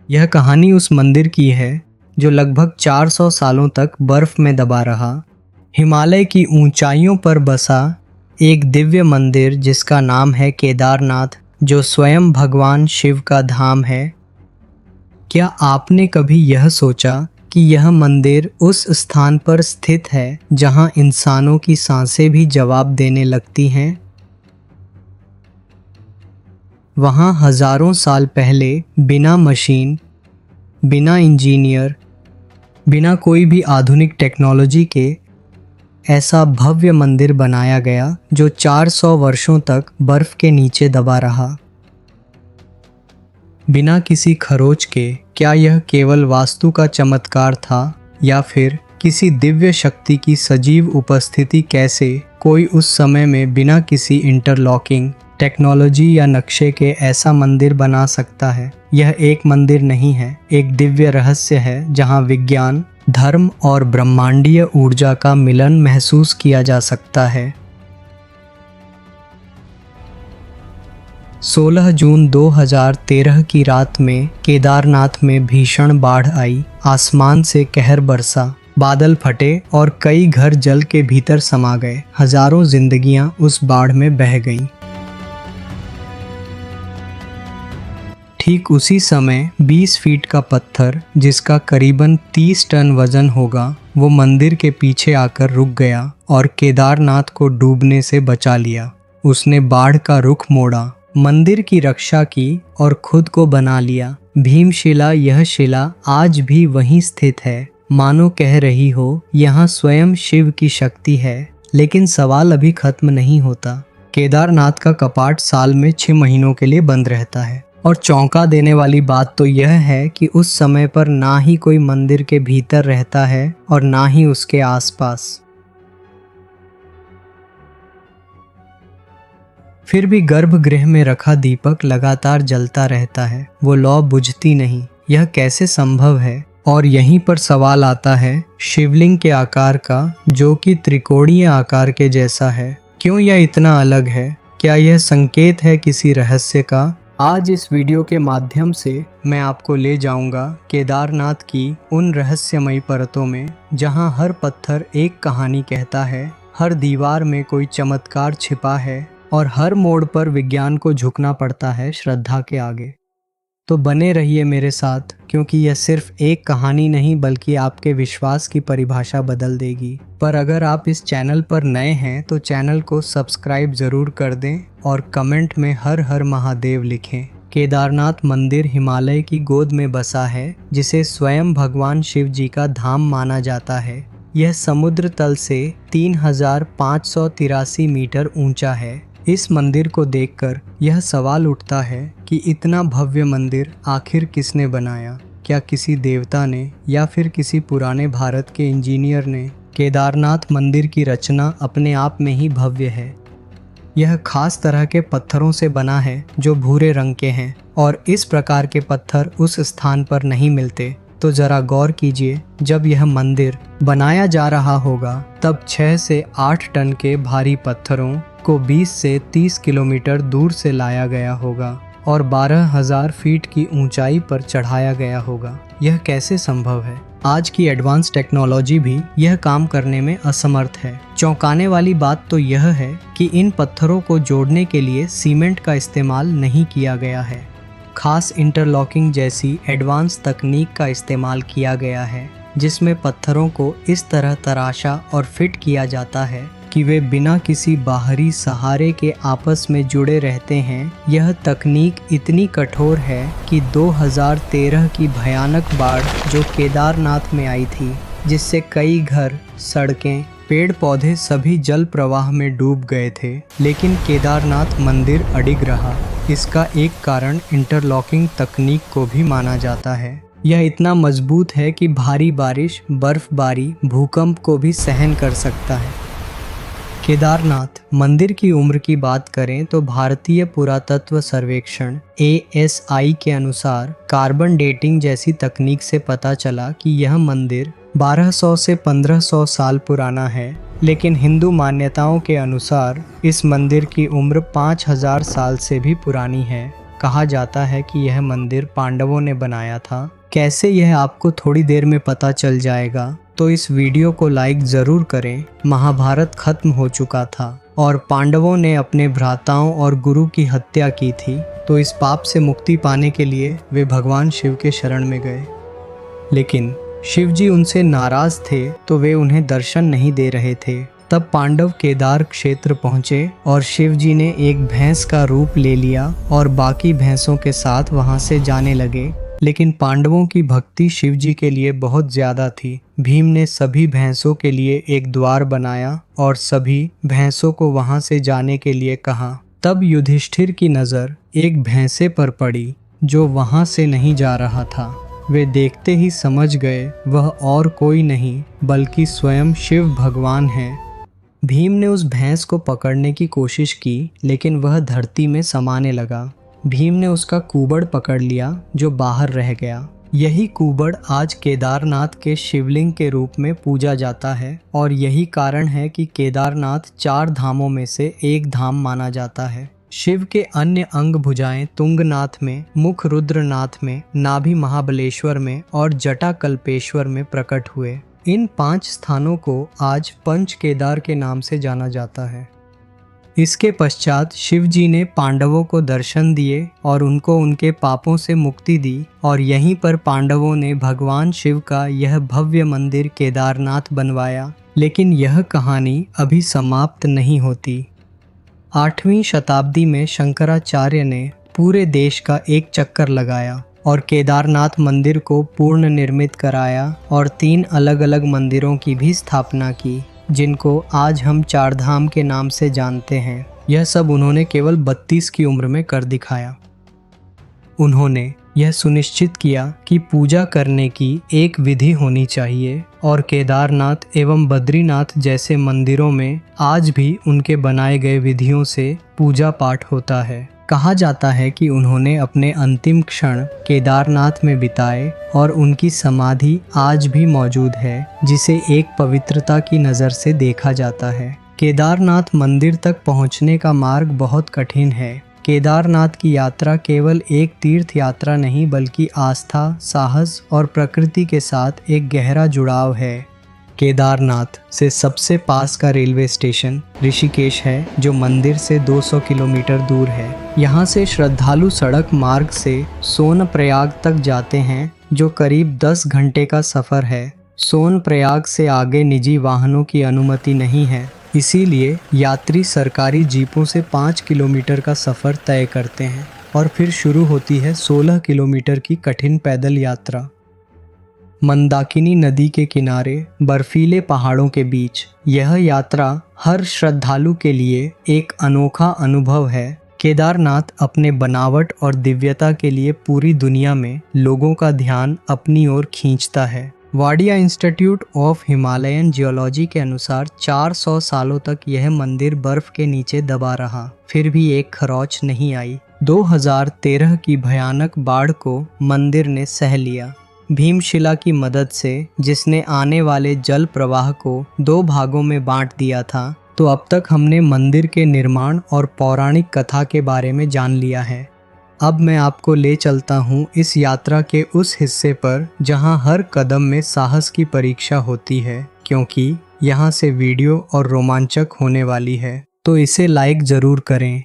यह कहानी उस मंदिर की है जो लगभग 400 सालों तक बर्फ में दबा रहा। हिमालय की ऊंचाइयों पर बसा एक दिव्य मंदिर जिसका नाम है केदारनाथ, जो स्वयं भगवान शिव का धाम है। क्या आपने कभी यह सोचा कि यह मंदिर उस स्थान पर स्थित है जहां इंसानों की सांसें भी जवाब देने लगती हैं? वहाँ हजारों साल पहले बिना मशीन, बिना इंजीनियर, बिना कोई भी आधुनिक टेक्नोलॉजी के ऐसा भव्य मंदिर बनाया गया जो 400 वर्षों तक बर्फ के नीचे दबा रहा। बिना किसी खरोच के क्या यह केवल वास्तु का चमत्कार था या फिर किसी दिव्य शक्ति की सजीव उपस्थिति? कैसे कोई उस समय में बिना किसी इंटरलॉकिंग टेक्नोलॉजी या नक्शे के ऐसा मंदिर बना सकता है? यह एक मंदिर नहीं है, एक दिव्य रहस्य है जहां विज्ञान, धर्म और ब्रह्मांडीय ऊर्जा का मिलन महसूस किया जा सकता है। 16 जून 2013 की रात में केदारनाथ में भीषण बाढ़ आई। आसमान से कहर बरसा, बादल फटे और कई घर जल के भीतर समा गए। हजारों जिंदगियां उस बाढ़ में बह गईं। ठीक उसी समय 20 फीट का पत्थर, जिसका करीबन 30 टन वजन होगा, वो मंदिर के पीछे आकर रुक गया और केदारनाथ को डूबने से बचा लिया। उसने बाढ़ का रुख मोड़ा, मंदिर की रक्षा की और खुद को बना लिया। भीमशिला, यह शिला आज भी वहीं स्थित है, मानो कह रही हो यहाँ स्वयं शिव की शक्ति है। लेकिन सवाल अभी खत्म नहीं होता। केदारनाथ का कपाट साल में 6 महीनों के लिए बंद रहता है और चौंका देने वाली बात तो यह है कि उस समय पर ना ही कोई मंदिर के भीतर रहता है और ना ही उसके आसपास। फिर भी गर्भगृह में रखा दीपक लगातार जलता रहता है, वो लौ बुझती नहीं। यह कैसे संभव है? और यहीं पर सवाल आता है शिवलिंग के आकार का, जो कि त्रिकोणीय आकार के जैसा है। क्यों यह इतना अलग है? क्या यह संकेत है किसी रहस्य का? आज इस वीडियो के माध्यम से मैं आपको ले जाऊंगा केदारनाथ की उन रहस्यमयी परतों में जहां हर पत्थर एक कहानी कहता है, हर दीवार में कोई चमत्कार छिपा है और हर मोड़ पर विज्ञान को झुकना पड़ता है श्रद्धा के आगे। तो बने रहिए मेरे साथ, क्योंकि यह सिर्फ एक कहानी नहीं बल्कि आपके विश्वास की परिभाषा बदल देगी। पर अगर आप इस चैनल पर नए हैं तो चैनल को सब्सक्राइब ज़रूर कर दें और कमेंट में हर हर महादेव लिखें। केदारनाथ मंदिर हिमालय की गोद में बसा है, जिसे स्वयं भगवान शिव जी का धाम माना जाता है। यह समुद्र तल से 3583 मीटर ऊंचा है। इस मंदिर को देखकर यह सवाल उठता है कि इतना भव्य मंदिर आखिर किसने बनाया? क्या किसी देवता ने या फिर किसी पुराने भारत के इंजीनियर ने? केदारनाथ मंदिर की रचना अपने आप में ही भव्य है। यह खास तरह के पत्थरों से बना है जो भूरे रंग के हैं और इस प्रकार के पत्थर उस स्थान पर नहीं मिलते। तो जरा गौर कीजिए, जब यह मंदिर बनाया जा रहा होगा तब 6 से 8 टन के भारी पत्थरों को 20 से 30 किलोमीटर दूर से लाया गया होगा और 12,000 फीट की ऊंचाई पर चढ़ाया गया होगा। यह कैसे संभव है? आज की एडवांस टेक्नोलॉजी भी यह काम करने में असमर्थ है। चौंकाने वाली बात तो यह है कि इन पत्थरों को जोड़ने के लिए सीमेंट का इस्तेमाल नहीं किया गया है। खास इंटरलॉकिंग जैसी एडवांस तकनीक का इस्तेमाल किया गया है, जिसमें पत्थरों को इस तरह तराशा और फिट किया जाता है कि वे बिना किसी बाहरी सहारे के आपस में जुड़े रहते हैं। यह तकनीक इतनी कठोर है कि 2013 की भयानक बाढ़ जो केदारनाथ में आई थी, जिससे कई घर, सड़कें, पेड़ पौधे सभी जल प्रवाह में डूब गए थे, लेकिन केदारनाथ मंदिर अडिग रहा। इसका एक कारण इंटरलॉकिंग तकनीक को भी माना जाता है। यह इतना मजबूत है कि भारी बारिश, बर्फबारी, भूकंप को भी सहन कर सकता है। केदारनाथ मंदिर की उम्र की बात करें तो भारतीय पुरातत्व सर्वेक्षण ASI के अनुसार कार्बन डेटिंग जैसी तकनीक से पता चला कि यह मंदिर 1200 से 1500 साल पुराना है। लेकिन हिंदू मान्यताओं के अनुसार इस मंदिर की उम्र 5000 साल से भी पुरानी है। कहा जाता है कि यह मंदिर पांडवों ने बनाया था। कैसे, यह आपको थोड़ी देर में पता चल जाएगा, तो इस वीडियो को लाइक ज़रूर करें। महाभारत खत्म हो चुका था और पांडवों ने अपने भ्राताओं और गुरु की हत्या की थी, तो इस पाप से मुक्ति पाने के लिए वे भगवान शिव के शरण में गए। लेकिन शिव जी उनसे नाराज थे, तो वे उन्हें दर्शन नहीं दे रहे थे। तब पांडव केदार क्षेत्र पहुँचे और शिव जी ने एक भैंस का रूप ले लिया और बाकी भैंसों के साथ वहाँ से जाने लगे। लेकिन पांडवों की भक्ति शिव जी के लिए बहुत ज़्यादा थी। भीम ने सभी भैंसों के लिए एक द्वार बनाया और सभी भैंसों को वहाँ से जाने के लिए कहा। तब युधिष्ठिर की नज़र एक भैंसे पर पड़ी जो वहाँ से नहीं जा रहा था। वे देखते ही समझ गए वह और कोई नहीं बल्कि स्वयं शिव भगवान हैं। भीम ने उस भैंस को पकड़ने की कोशिश की, लेकिन वह धरती में समाने लगा। भीम ने उसका कुबड़ पकड़ लिया जो बाहर रह गया। यही कुबड़ आज केदारनाथ के शिवलिंग के रूप में पूजा जाता है और यही कारण है कि केदारनाथ 4 धामों में से एक धाम माना जाता है। शिव के अन्य अंग भुजाएं तुंगनाथ में, मुख रुद्रनाथ में, नाभि महाबलेश्वर में और जटा कल्पेश्वर में प्रकट हुए। इन 5 स्थानों को आज पंच केदार के नाम से जाना जाता है। इसके पश्चात शिव जी ने पांडवों को दर्शन दिए और उनको उनके पापों से मुक्ति दी और यहीं पर पांडवों ने भगवान शिव का यह भव्य मंदिर केदारनाथ बनवाया। लेकिन यह कहानी अभी समाप्त नहीं होती। 8वीं शताब्दी में शंकराचार्य ने पूरे देश का एक चक्कर लगाया और केदारनाथ मंदिर को पूर्ण निर्मित कराया और 3 अलग अलग मंदिरों की भी स्थापना की, जिनको आज हम 4 धाम के नाम से जानते हैं। यह सब उन्होंने केवल 32 की उम्र में कर दिखाया। उन्होंने यह सुनिश्चित किया कि पूजा करने की एक विधि होनी चाहिए और केदारनाथ एवं बद्रीनाथ जैसे मंदिरों में आज भी उनके बनाए गए विधियों से पूजा पाठ होता है। कहा जाता है कि उन्होंने अपने अंतिम क्षण केदारनाथ में बिताए और उनकी समाधि आज भी मौजूद है, जिसे एक पवित्रता की नज़र से देखा जाता है। केदारनाथ मंदिर तक पहुंचने का मार्ग बहुत कठिन है। केदारनाथ की यात्रा केवल एक तीर्थ यात्रा नहीं बल्कि आस्था, साहस और प्रकृति के साथ एक गहरा जुड़ाव है। केदारनाथ से सबसे पास का रेलवे स्टेशन ऋषिकेश है, जो मंदिर से 200 किलोमीटर दूर है। यहाँ से श्रद्धालु सड़क मार्ग से सोनप्रयाग तक जाते हैं, जो करीब 10 घंटे का सफ़र है। सोनप्रयाग से आगे निजी वाहनों की अनुमति नहीं है, इसीलिए यात्री सरकारी जीपों से 5 किलोमीटर का सफ़र तय करते हैं और फिर शुरू होती है 16 किलोमीटर की कठिन पैदल यात्रा। मंदाकिनी नदी के किनारे बर्फीले पहाड़ों के बीच यह यात्रा हर श्रद्धालु के लिए एक अनोखा अनुभव है। केदारनाथ अपने बनावट और दिव्यता के लिए पूरी दुनिया में लोगों का ध्यान अपनी ओर खींचता है। Wadia institute of Himalayan geology के अनुसार 400 सालों तक यह मंदिर बर्फ के नीचे दबा रहा, फिर भी एक खरोंच नहीं आई। 2013 की भयानक बाढ़ को मंदिर ने सह लिया। भीमशिला की मदद से, जिसने आने वाले जल प्रवाह को 2 भागों में बांट दिया था, तो अब तक हमने मंदिर के निर्माण और पौराणिक कथा के बारे में जान लिया है। अब मैं आपको ले चलता हूँ इस यात्रा के उस हिस्से पर जहाँ हर कदम में साहस की परीक्षा होती है, क्योंकि यहाँ से वीडियो और रोमांचक होने वाली है। तो इसे लाइक ज़रूर करें।